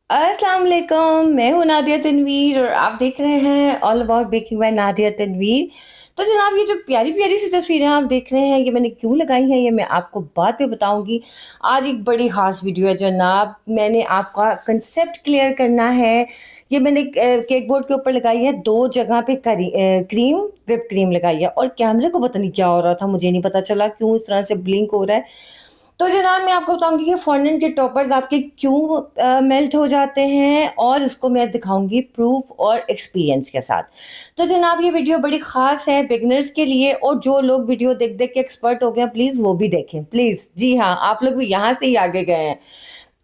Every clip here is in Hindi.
अस्सलाम वालेकुम, मैं हूँ नादिया तनवीर और आप देख रहे हैं all about baking by Nadia Tanveer. तो जनाब ये जो प्यारी-प्यारी सी तस्वीरें आप देख रहे हैं, ये मैंने क्यों लगाई हैं, ये मैं आपको बाद में बताऊँगी। आज एक बड़ी ख़ास वीडियो है जनाब, मैंने आपका कांसेप्ट क्लियर करना है। ये मैंने केक बोर्ड के ऊपर लगाई है, 2 जगह पे क्रीम, व्हिप क्रीम लगाई है और कैमरे को पता नहीं क्या हो रहा था, मुझे नहीं पता चला क्यों इस तरह से ब्लिंक हो रहा है। तो जनाब मैं आपको बताऊँगी कि फॉन्डेंट के टॉपर्स आपके क्यों मेल्ट हो जाते हैं और इसको मैं दिखाऊँगी प्रूफ और एक्सपीरियंस के साथ। तो जनाब ये वीडियो बड़ी ख़ास है बिगिनर्स के लिए और जो लोग वीडियो देख-देख के एक्सपर्ट हो गए हैं प्लीज़ वो भी देखें, प्लीज़। जी हाँ, आप लोग भी यहाँ से ही आगे गए हैं।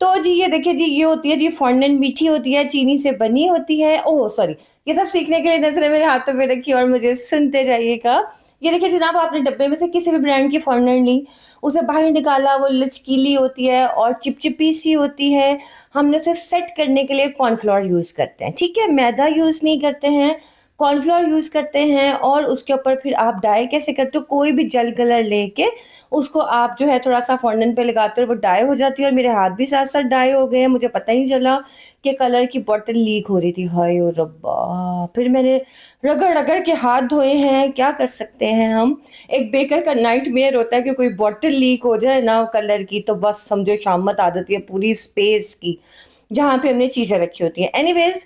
तो जी ये देखिए जी ये होती है जी फॉन्डेंट मीठी होती है, चीनी से बनी होती है ओह सॉरी! ये सब सीखने के लिए नज़रें मेरे हाथों में रखी और मुझे सुनते जाइएगा। ये देखिए जनाब आपने डब्बे में से किसी भी ब्रांड की फॉन्डेंट ली, उसे बाहर निकाला, वो लचकीली होती है और चिपचिपी सी होती है। हमने उसे सेट करने के लिए कॉर्नफ्लोर यूज़ करते हैं, ठीक है? मैदा यूज़ नहीं करते हैं, कॉर्नफ्लोर यूज़ करते हैं और उसके ऊपर फिर आप डाई कैसे करते हो? कोई भी जेल कलर लेके उसको आप जो है थोड़ा-सा फॉन्डेंट पे लगाते हो, वो डाई हो जाती है और मेरे हाथ भी साथ-साथ डाई हो गए हैं, मुझे पता ही नहीं चला कि कलर की बॉटल लीक हो रही थी। हाय ओ रब्बा! फिर मैंने रगड़-रगड़ के हाथ धोए हैं, क्या कर सकते हैं हम? एक बेकर का नाइटमेयर होता है कि कोई बॉटल लीक हो जाए ना कलर की तो बस समझो शामत आ जाती है पूरी स्पेस की, जहाँ पे हमने चीज़ें रखी होती हैं। एनीवेज़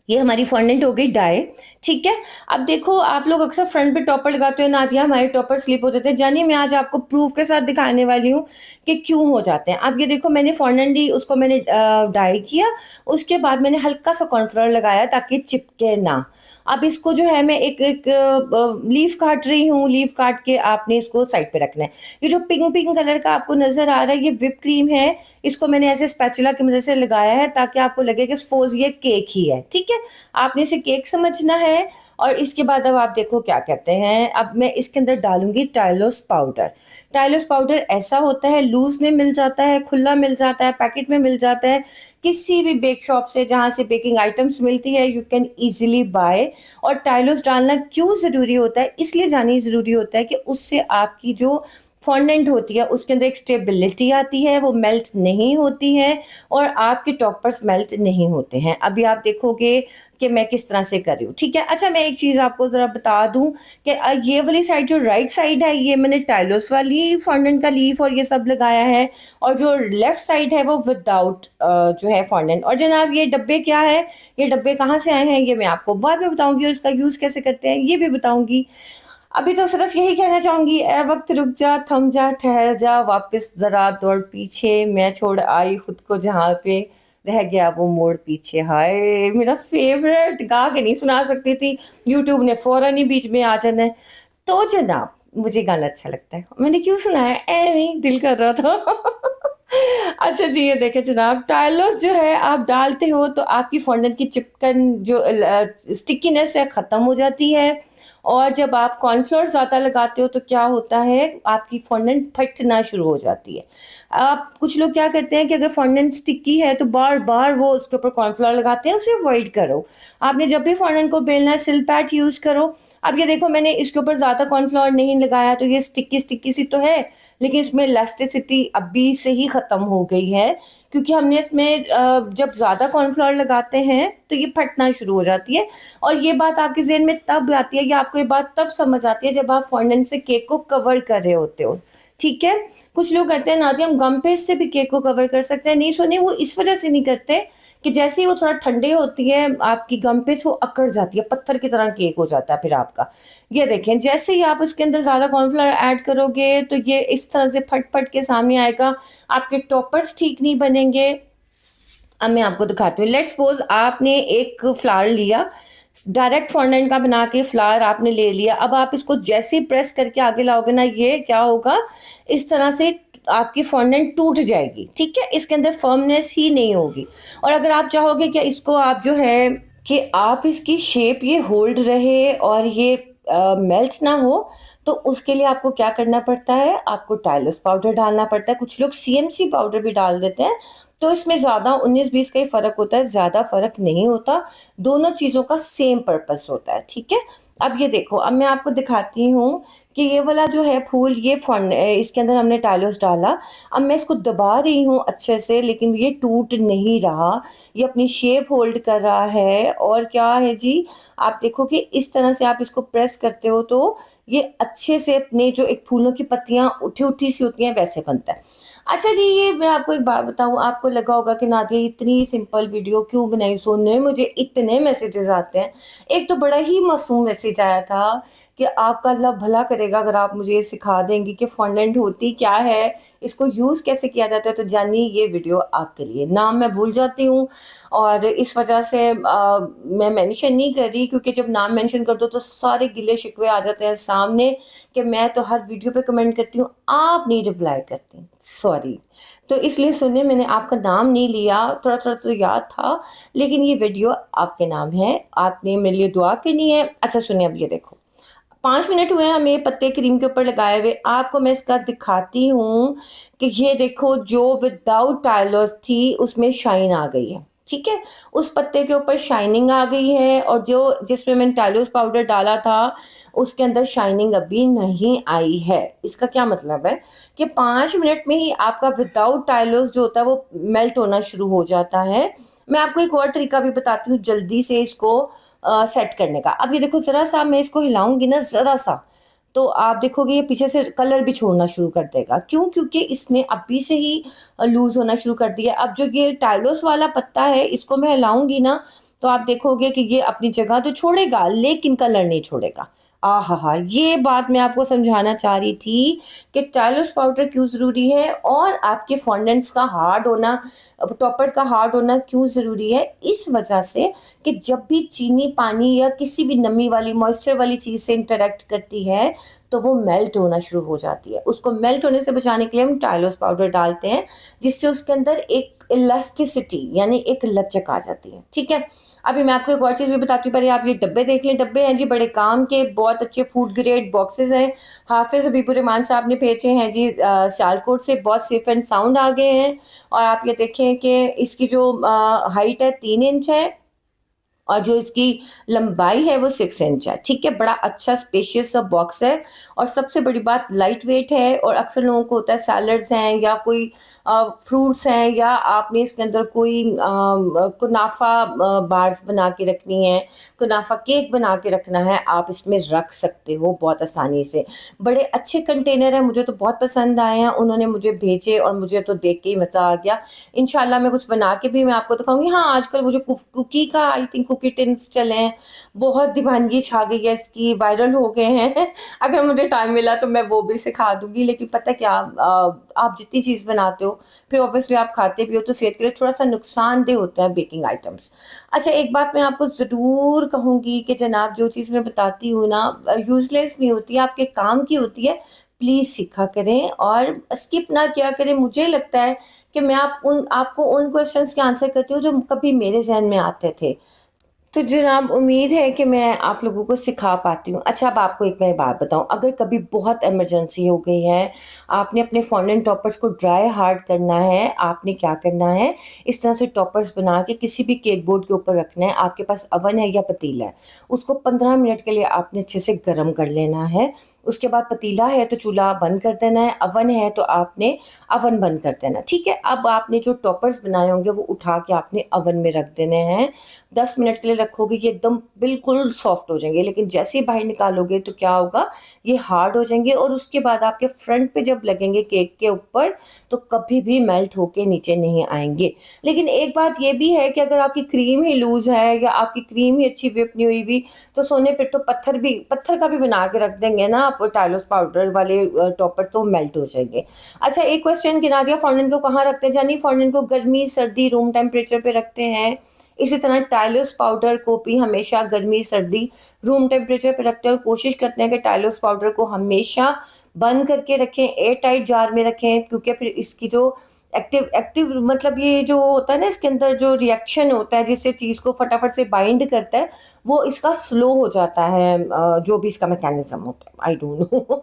ये हमारी फॉन्डेंट हो गई डाई, ठीक है? अब देखो आप लोग अक्सर फ्रंट पे टॉपर लगाते हो नादिया हमारे टॉपर स्लिप हो जाते हैं। जानिए मैं आज आपको प्रूफ के साथ दिखाने वाली हूँ कि क्यों हो जाते हैं। अब ये देखो मैंने फॉन्डेंट ली उसको मैंने डाई किया, उसके बाद मैंने हल्का-सा कॉर्नफ्लोर लगाया ताकि चिपके ना। अब इसको जो है मैं एक-एक लीफ काट रही हूँ, लीफ काट के आपने इसको साइड पे रखना है। ये जो पिंक-पिंक कलर का आपको नज़र आ रहा है ये व्हिप क्रीम है, इसको मैंने ऐसे स्पैचुला की मदद से लगाया है ताकि आपको लगे कि सपोज़ ये केक ही है, ठीक है? आपने इसे केक समझना है और इसके बाद अब आप देखो क्या कहते हैं, अब मैं इसके अंदर डालूँगी टाइलोस पाउडर। टाइलोस पाउडर ऐसा होता है लूज़ में मिल जाता है, खुला मिल जाता है, पैकेट में मिल जाता है, किसी भी बेक शॉप से जहाँ से बेकिंग आइटम्स मिलती है यू कैन ईज़िली बाय और टाइलोस डालना क्यों ज़रूरी होता है? इसलिए जानिए ज़रूरी होता है कि उससे आपकी जो फॉन्डेंट होती है उसके अंदर एक स्टेबिलिटी आती है, वो मेल्ट नहीं होती है और आपके टॉपर्स मेल्ट नहीं होते हैं। अभी आप देखोगे कि मैं किस तरह से कर रही हूँ, ठीक है? अच्छा मैं एक चीज़ आपको ज़रा बता दूँ कि ये वाली साइड जो राइट साइड है ये मैंने टाइलोस वाली फॉन्डेंट का लीफ और ये सब लगाया है और जो लेफ्ट साइड है वो विदाउट जो है फॉन्डेंट और जनाब ये डब्बे क्या है, ये डब्बे कहाँ से आए हैं ये मैं आपको बाद में बताऊँगी और इसका यूज़ कैसे करते हैं ये भी बताऊँगी। अभी तो सिर्फ यही कहना चाहूँगी ए वक़्त रुक जा, थम जा, ठहर जा, वापस ज़रा दौड़ पीछे, मैं छोड़ आई खुद को जहाँ पे, रह गया वो मोड़ पीछे। हाय! मेरा फ़ेवरेट गा के नहीं सुना सकती थी, यूट्यूब ने फ़ौरन ही बीच में आ जाना है। तो जनाब, मुझे गाना अच्छा लगता है। मैंने क्यों सुनाया? ऐवें ही दिल कर रहा था। अच्छा जी, ये देखें जनाब टाइलोस जो है आप डालते हो तो आपकी फ़ॉन्डेंट की चिपकन जो स्टिकीनेस है ख़त्म हो जाती है और जब आप कॉर्नफ्लोर ज़्यादा लगाते हो तो क्या होता है आपकी फ़ॉन्डेंट फटना शुरू हो जाती है। आप कुछ लोग क्या करते हैं कि अगर फ़ॉन्डेंट स्टिकी है तो बार-बार वो उसके ऊपर कॉर्नफ्लोर लगाते हैं, उसे अवॉइड करो। आपने जब भी फ़ॉन्डेंट को बेलना है सिल पैट यूज़ करो। अब ये देखो मैंने इसके ऊपर ज़्यादा कॉर्नफ्लोर नहीं लगाया तो ये स्टिकी-स्टिकी सी तो है, लेकिन इसमें इलास्टिसिटी अभी से ही ख़त्म हो गई है क्योंकि हमने इसमें जब ज़्यादा कॉर्नफ्लोर लगाते हैं तो ये फटना शुरू हो जाती है और ये बात आपके ज़हन में तब आती है या आपको ये बात तब समझ आती है जब आप फॉन्डेंट से केक को कवर कर रहे होते हो, ठीक है? कुछ लोग कहते हैं नादिया हम गम पेस्ट से भी केक को कवर कर सकते हैं, नहीं सुनिए वो इस वजह से नहीं करते कि जैसे ही वो थोड़ा ठंडे होती है आपकी गम पेस्ट वो अकड़ जाती है, पत्थर की तरह केक हो जाता है फिर आपका। ये देखें जैसे ही आप उसके अंदर ज़्यादा कॉर्नफ्लोर ऐड करोगे तो ये इस तरह से फट-फट के सामने आएगा, आपके टॉपर्स ठीक नहीं बनेंगे। अब मैं आपको दिखाती हूँ लेट्स सपोज़ आपने एक फ्लावर लिया, डायरेक्ट फॉन्डेंट का बना के फ्लावर आपने ले लिया, अब आप इसको जैसे ही प्रेस करके आगे लाओगे ना ये क्या होगा, इस तरह से आपकी फॉन्डेंट टूट जाएगी, ठीक है? इसके अंदर फर्मनेस ही नहीं होगी और अगर आप चाहोगे कि इसको आप जो है कि आप इसकी शेप ये होल्ड रहे और ये मेल्ट ना हो, तो उसके लिए आपको क्या करना पड़ता है, आपको टाइलोस पाउडर डालना पड़ता है, कुछ लोग सीएमसी पाउडर भी डाल देते हैं, तो इसमें ज़्यादा 19-20 का ही फ़र्क होता है, ज़्यादा फ़र्क नहीं होता, दोनों चीज़ों का सेम पर्पस होता है, ठीक है? अब ये देखो, अब मैं आपको दिखाती हूँ कि ये वाला जो है फूल ये इसके अंदर हमने टाइलोस डाला। अब मैं इसको दबा रही हूँ अच्छे से, लेकिन ये टूट नहीं रहा, ये अपनी शेप होल्ड कर रहा है। और क्या है जी, आप देखो कि इस तरह से आप इसको प्रेस करते हो तो ये अच्छे से अपने जो एक फूलों की पत्तियाँ उठी-उठी सी होती हैं वैसे बनता है। अच्छा जी, ये मैं आपको एक बात बताऊँ, आपको लगा होगा कि नादिया इतनी सिंपल वीडियो क्यों बनाई, सुनने में मुझे इतने मैसेजेस आते हैं। एक तो बड़ा ही मासूम मैसेज आया था कि आपका अल्लाह भला करेगा अगर आप मुझे ये सिखा देंगी कि फॉन्डेंट होती क्या है, इसको यूज़ कैसे किया जाता है, तो जानिए ये वीडियो आपके लिए। नाम मैं भूल जाती हूँ और इस वजह से मैं मेंशन नहीं कर रही, क्योंकि जब नाम मेंशन कर दो तो सारे गिले शिकवे आ जाते हैं सामने कि मैं तो हर वीडियो पे कमेंट करती हूँ, आप नहीं रिप्लाई करती, सॉरी। तो इसलिए सुनिए, मैंने आपका नाम नहीं लिया, थोड़ा-थोड़ा तो याद था, लेकिन ये वीडियो आपके नाम है, आपने मेरे लिए दुआ करनी है। अच्छा सुनिए, अब ये देखो, 5 मिनट हुए हैं हमें पत्ते क्रीम के ऊपर लगाए हुए। आपको मैं इसका दिखाती हूँ कि ये देखो, जो विदाउट टाइलर्स थी उसमें शाइन आ गई है, ठीक है? उस पत्ते के ऊपर शाइनिंग आ गई है, और जो जिसमें मैंने टाइलोस पाउडर डाला था उसके अंदर शाइनिंग अभी नहीं आई है। इसका क्या मतलब है कि 5 मिनट में ही आपका विदाउट टाइलोस जो होता है वो मेल्ट होना शुरू हो जाता है। मैं आपको एक और तरीका भी बताती हूँ जल्दी से इसको सेट करने का। अब ये देखो, ज़रा-सा मैं इसको हिलाऊँगी ना, ज़रा-सा, तो आप देखोगे ये पीछे से कलर भी छोड़ना शुरू कर देगा। क्यों? क्योंकि इसने अभी से ही लूज़ होना शुरू कर दिया। अब जो ये टाइलोस वाला पत्ता है इसको मैं हिलाऊँगी ना, तो आप देखोगे कि ये अपनी जगह तो छोड़ेगा लेकिन कलर नहीं छोड़ेगा। आहा हा! ये बात मैं आपको समझाना चाह रही थी कि टाइलोस पाउडर क्यों ज़रूरी है और आपके फॉन्डेंट्स का हार्ड होना, टॉपर्स का हार्ड होना क्यों ज़रूरी है। इस वजह से कि जब भी चीनी पानी या किसी भी नमी वाली मॉइस्चर वाली चीज़ से इंटरैक्ट करती है तो वो मेल्ट होना शुरू हो जाती है। उसको मेल्ट होने से बचाने के लिए हम टाइलोस पाउडर डालते हैं, जिससे उसके अंदर एक इलास्टिसिटी यानी एक लचक आ जाती है, ठीक है? अभी मैं आपको एक और चीज़ भी बताती हूँ, पहले आप ये डब्बे देख लें। डब्बे हैं जी बड़े काम के, बहुत अच्छे फूड ग्रेड बॉक्सेस हैं। हाफ़िज़ हबीबुर रहमान साहब ने भेजे हैं जी, सियालकोट से, बहुत सेफ एंड साउंड आ गए हैं। और आप ये देखें कि इसकी जो हाइट है 3 इंच है और जो इसकी लंबाई है वो 6 इंच है, ठीक है? बड़ा अच्छा स्पेशियस सा बॉक्स है और सबसे बड़ी बात, लाइट वेट है। और अक्सर लोगों को होता है सैलड्स हैं या कोई फ्रूट्स हैं, या आपने इसके अंदर कोई कुनाफा बार्स बना के रखनी है, कुनाफा केक बना के रखना है, आप इसमें रख सकते हो बहुत आसानी से। बड़े अच्छे कंटेनर हैं, मुझे तो बहुत पसंद आए हैं, उन्होंने मुझे भेजे और मुझे तो देख के ही मज़ा आ गया। इंशाल्लाह मैं कुछ बना के भी मैं आपको दिखाऊँगी। हाँ, आजकल वो जो कुकी का आई थिंक कुकी टिन्स चले हैं, बहुत दीवानगी छा गई है इसकी, वायरल हो गए हैं। अगर मुझे टाइम मिला तो मैं वो भी सिखा दूँगी, लेकिन पता है क्या, आप जितनी चीज़ बनाते हो, फिर ऑब्वियसली आप खाते भी हो, तो सेहत के लिए थोड़ा-सा नुकसानदेह होता है बेकिंग आइटम्स। अच्छा, एक बात मैं आपको ज़रूर कहूँगी कि जनाब, जो चीज़ मैं बताती हूँ ना यूज़लेस नहीं होती है, आपके काम की होती है। प्लीज़ सीखा करें और स्किप ना किया करें। मुझे लगता है कि मैं आपको उन क्वेश्चंस के आंसर करती हूँ जो कभी मेरे ज़हन में आते थे। तो जनाब, उम्मीद है कि मैं आप लोगों को सिखा पाती हूँ। अच्छा, अब आपको एक मैं बात बताऊँ, अगर कभी बहुत इमरजेंसी हो गई है, आपने अपने फॉन्डेंट टॉपर्स को ड्राई हार्ड करना है, आपने क्या करना है, इस तरह से टॉपर्स बना के किसी भी केक बोर्ड के ऊपर रखना है। आपके पास अवन है या पतीला है, उसको 15 मिनट के लिए आपने अच्छे से गर्म कर लेना है। उसके बाद पतीला है तो चूल्हा बंद कर देना है, अवन है तो आपने अवन बंद कर देना, ठीक है? अब आपने जो टॉपर्स बनाए होंगे वो उठा के आपने अवन में रख देने हैं। 10 मिनट के लिए रखोगे, ये एकदम बिल्कुल सॉफ्ट हो जाएंगे, लेकिन जैसे ही बाहर निकालोगे तो क्या होगा, ये हार्ड हो जाएंगे और उसके बाद आपके फ्रंट पे जब लगेंगे केक के ऊपर तो कभी भी मेल्ट होके नीचे नहीं आएंगे। लेकिन एक बात ये भी है कि अगर आपकी क्रीम ही लूज है या आपकी क्रीम ही अच्छी व्हिप नहीं हुई भी, तो सोने पे तो पत्थर का भी बना के रख देंगे ना आप, टाइलोस पाउडर वाले टॉपर, तो मेल्ट हो जाएंगे। अच्छा, एक क्वेश्चन गिना दिया, फॉन्डेंट को कहाँ रखते हैं? जानी, फॉन्डेंट को गर्मी सर्दी रूम टेम्परेचर पे रखते हैं। इसी तरह टाइलोस पाउडर को भी हमेशा गर्मी सर्दी रूम टेम्परेचर पे रखते हैं और कोशिश करते हैं कि टाइलोस पाउडर को हमेशा बंद करके रखें, एयर टाइट जार में रखें, क्योंकि फिर इसकी जो एक्टिव एक्टिव मतलब ये जो होता है ना, इसके अंदर जो रिएक्शन होता है जिससे चीज़ को फटाफट से बाइंड करता है, वो इसका स्लो हो जाता है। जो भी इसका मैकेनिज्म होता है, आई डोंट नो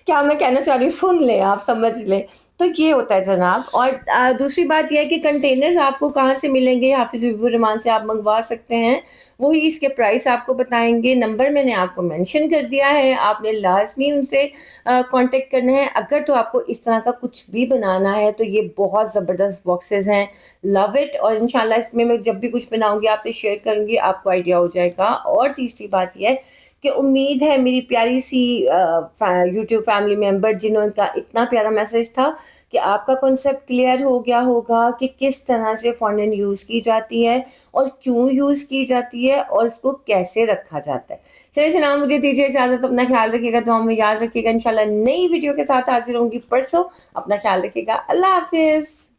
क्या मैं कहना चाह रही हूँ, सुन लें, आप समझ लें। तो ये होता है जनाब। और दूसरी बात ये है कि कंटेनर्स आपको कहाँ से मिलेंगे, हाफ़िज़ हबीबुर रहमान से आप मंगवा सकते हैं। वही इसके प्राइस आपको बताएँगे, नंबर मैंने आपको मेंशन कर दिया है, आपने लाज़मी उनसे कॉन्टैक्ट करना है। अगर तो आपको इस तरह का कुछ भी बनाना है तो ये बहुत ज़बरदस्त बॉक्सेस हैं, लव इट। और इंशाल्लाह इसमें मैं जब भी कुछ बनाऊँगी आपसे शेयर करूँगी, आपको आइडिया हो जाएगा। और तीसरी बात ये है कि उम्मीद है मेरी प्यारी सी यूट्यूब फैमिली मेंबर जिन्होंने का इतना प्यारा मैसेज था कि आपका कॉन्सेप्ट क्लियर हो गया होगा कि किस तरह से फॉन्डेंट यूज़ की जाती है और क्यों यूज़ की जाती है और उसको कैसे रखा जाता है। चलिए जनाब, मुझे दीजिए इजाज़त, अपना ख्याल रखिएगा, दुआ में याद रखिएगा। इंशाल्लाह नई वीडियो के साथ हाजिर होंगी परसों। अपना ख्याल रखिएगा। अल्लाह हाफ़िज़।